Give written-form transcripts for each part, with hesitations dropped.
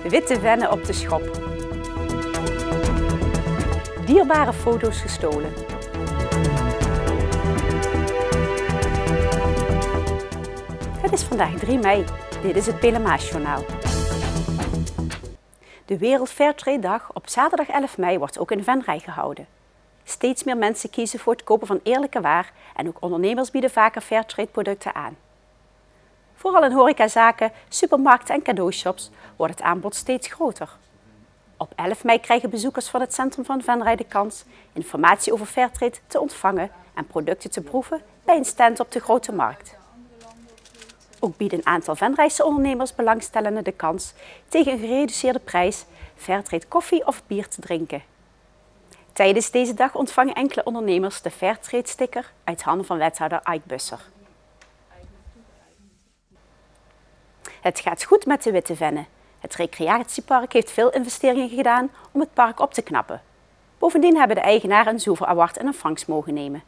Witte vennen op de schop. Dierbare foto's gestolen. Het is vandaag 3 mei. Dit is het Pelemaasjournaal. De Wereld Fairtrade Dag op zaterdag 11 mei wordt ook in Venray gehouden. Steeds meer mensen kiezen voor het kopen van eerlijke waar en ook ondernemers bieden vaker Fairtrade producten aan. Vooral in horecazaken, supermarkten en cadeaushops wordt het aanbod steeds groter. Op 11 mei krijgen bezoekers van het centrum van Venray de kans informatie over Fairtrade te ontvangen en producten te proeven bij een stand op de Grote Markt. Ook bieden een aantal Venrayse ondernemers belangstellenden de kans tegen een gereduceerde prijs Fairtrade koffie of bier te drinken. Tijdens deze dag ontvangen enkele ondernemers de Fairtrade sticker uit handen van wethouder Ike Busser. Het gaat goed met de witte vennen. Het recreatiepark heeft veel investeringen gedaan om het park op te knappen. Bovendien hebben de eigenaren een Zilver Award in ontvangst mogen nemen.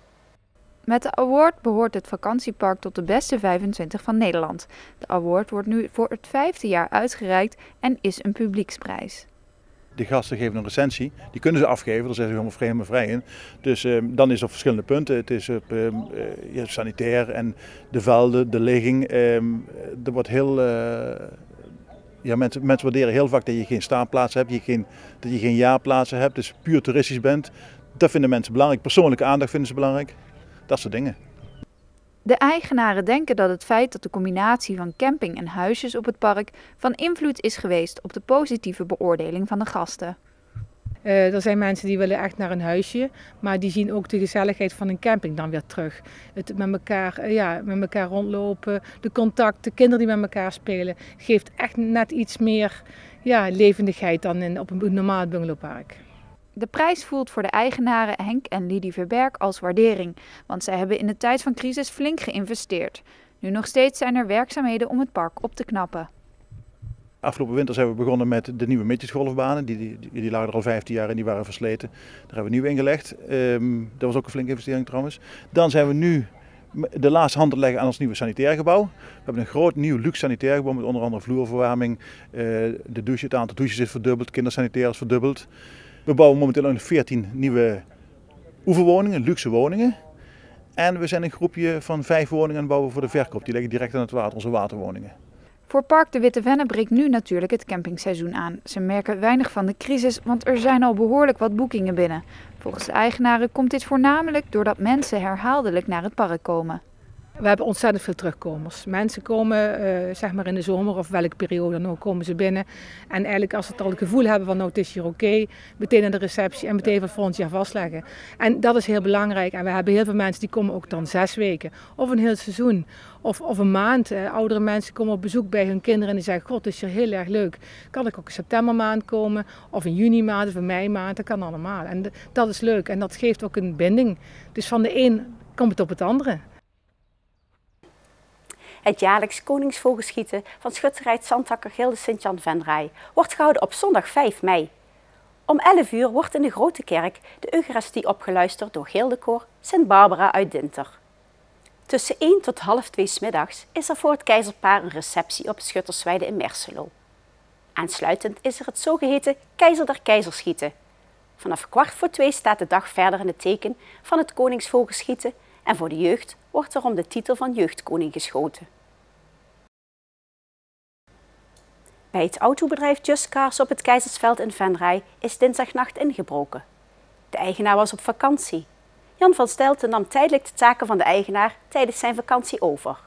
Met de award behoort het vakantiepark tot de beste 25 van Nederland. De award wordt nu voor het 5e jaar uitgereikt en is een publieksprijs. De gasten geven een recensie, die kunnen ze afgeven, daar zijn ze helemaal vrij in. Dus dan is het op verschillende punten. Het is op sanitair en de velden, de ligging. Er wordt heel, mensen waarderen heel vaak dat je geen staanplaats hebt, dat je geen jaarplaatsen hebt, dus puur toeristisch bent. Dat vinden mensen belangrijk. Persoonlijke aandacht vinden ze belangrijk. Dat soort dingen. De eigenaren denken dat het feit dat de combinatie van camping en huisjes op het park van invloed is geweest op de positieve beoordeling van de gasten. Er zijn mensen die willen echt naar een huisje, maar die zien ook de gezelligheid van een camping dan weer terug. Het met elkaar rondlopen, de contact, de kinderen die met elkaar spelen, geeft echt net iets meer levendigheid dan op een normaal bungalowpark. De prijs voelt voor de eigenaren Henk en Lidie Verberg als waardering, want zij hebben in de tijd van crisis flink geïnvesteerd. Nu nog steeds zijn er werkzaamheden om het park op te knappen. Afgelopen winter zijn we begonnen met de nieuwe midgetgolfbanen. Die lagen er al 15 jaar en die waren versleten. Daar hebben we nieuw ingelegd. Dat was ook een flinke investering trouwens. Dan zijn we nu de laatste hand te leggen aan ons nieuwe sanitair gebouw. We hebben een groot nieuw luxe sanitair gebouw met onder andere vloerverwarming. Het aantal douches is verdubbeld, kindersanitair is verdubbeld. We bouwen momenteel nog 14 nieuwe oeverwoningen, luxe woningen. En we zijn een groepje van 5 woningen aan het bouwen voor de verkoop. Die liggen direct aan het water, onze waterwoningen. Voor Park de Witte Vennen breekt nu natuurlijk het campingseizoen aan. Ze merken weinig van de crisis, want er zijn al behoorlijk wat boekingen binnen. Volgens de eigenaren komt dit voornamelijk doordat mensen herhaaldelijk naar het park komen. We hebben ontzettend veel terugkomers. Mensen komen in de zomer of welke periode dan ook komen ze binnen. En eigenlijk als ze het al het gevoel hebben van het is hier oké, meteen aan de receptie en meteen voor volgend jaar vastleggen. En dat is heel belangrijk. En we hebben heel veel mensen die komen ook dan 6 weken of een heel seizoen of een maand. Oudere mensen komen op bezoek bij hun kinderen en die zeggen, god, het is hier heel erg leuk. Kan ik ook in septembermaand komen of in juni maand of in mei maand, dat kan allemaal. En dat is leuk en dat geeft ook een binding. Dus van de een komt het op het andere. Het jaarlijks koningsvogelschieten van schutterij Zandhakker Gilde Sint-Jan Venray wordt gehouden op zondag 5 mei. Om 11 uur wordt in de Grote Kerk de Eucharistie opgeluisterd door Gildekoor Sint Barbara uit Dinter. Tussen 1 tot half 2 's middags is er voor het keizerpaar een receptie op Schuttersweide in Merselo. Aansluitend is er het zogeheten Keizer der Keizerschieten. Vanaf 1:15 staat de dag verder in het teken van het koningsvogelschieten en voor de jeugd wordt er om de titel van jeugdkoning geschoten. Bij het autobedrijf Just Cars op het Keizersveld in Venray is dinsdagnacht ingebroken. De eigenaar was op vakantie. Jan van Stelten nam tijdelijk de taken van de eigenaar tijdens zijn vakantie over.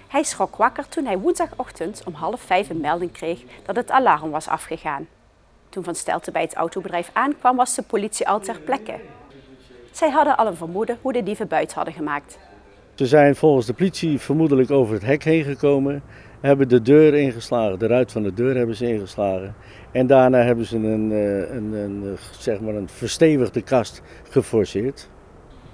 Hij schrok wakker toen hij woensdagochtend om 4:30 een melding kreeg dat het alarm was afgegaan. Toen Van Stelten bij het autobedrijf aankwam was de politie al ter plekke. Zij hadden al een vermoeden hoe de dieven buit hadden gemaakt. Ze zijn volgens de politie vermoedelijk over het hek heen gekomen, hebben de deur ingeslagen, de ruit van de deur hebben ze ingeslagen. En daarna hebben ze een verstevigde kast geforceerd.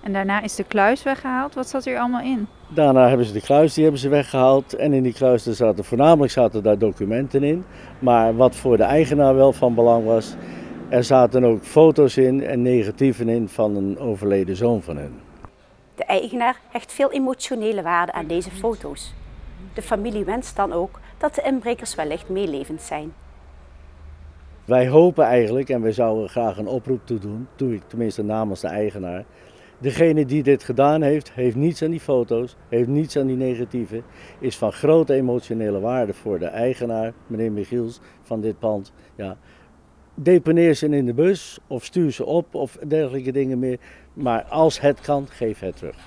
En daarna is de kluis weggehaald. Wat zat er allemaal in? Daarna hebben ze de kluis weggehaald en in die kluis zaten daar documenten in. Maar wat voor de eigenaar wel van belang was, er zaten ook foto's in en negatieven in van een overleden zoon van hen. De eigenaar hecht veel emotionele waarde aan deze foto's. De familie wenst dan ook dat de inbrekers wellicht meelevend zijn. Wij hopen eigenlijk, en wij zouden graag een oproep toe doen, doe ik tenminste namens de eigenaar. Degene die dit gedaan heeft, heeft niets aan die foto's, heeft niets aan die negatieve, is van grote emotionele waarde voor de eigenaar, meneer Michiels, van dit pand. Ja. Deponeer ze in de bus of stuur ze op of dergelijke dingen meer, maar als het kan, geef het terug.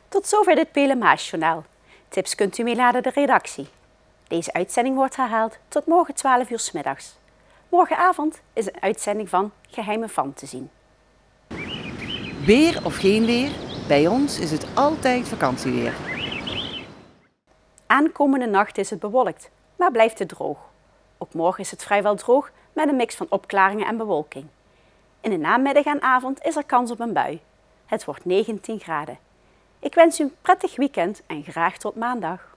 Tot zover dit PLMH-journaal. Tips kunt u mailen de redactie. Deze uitzending wordt herhaald tot morgen 12 uur 's middags. Morgenavond is een uitzending van Geheime Van te zien. Weer of geen weer, bij ons is het altijd vakantieweer. Aankomende nacht is het bewolkt, maar blijft het droog. Ook morgen is het vrijwel droog met een mix van opklaringen en bewolking. In de namiddag en avond is er kans op een bui. Het wordt 19 graden. Ik wens u een prettig weekend en graag tot maandag.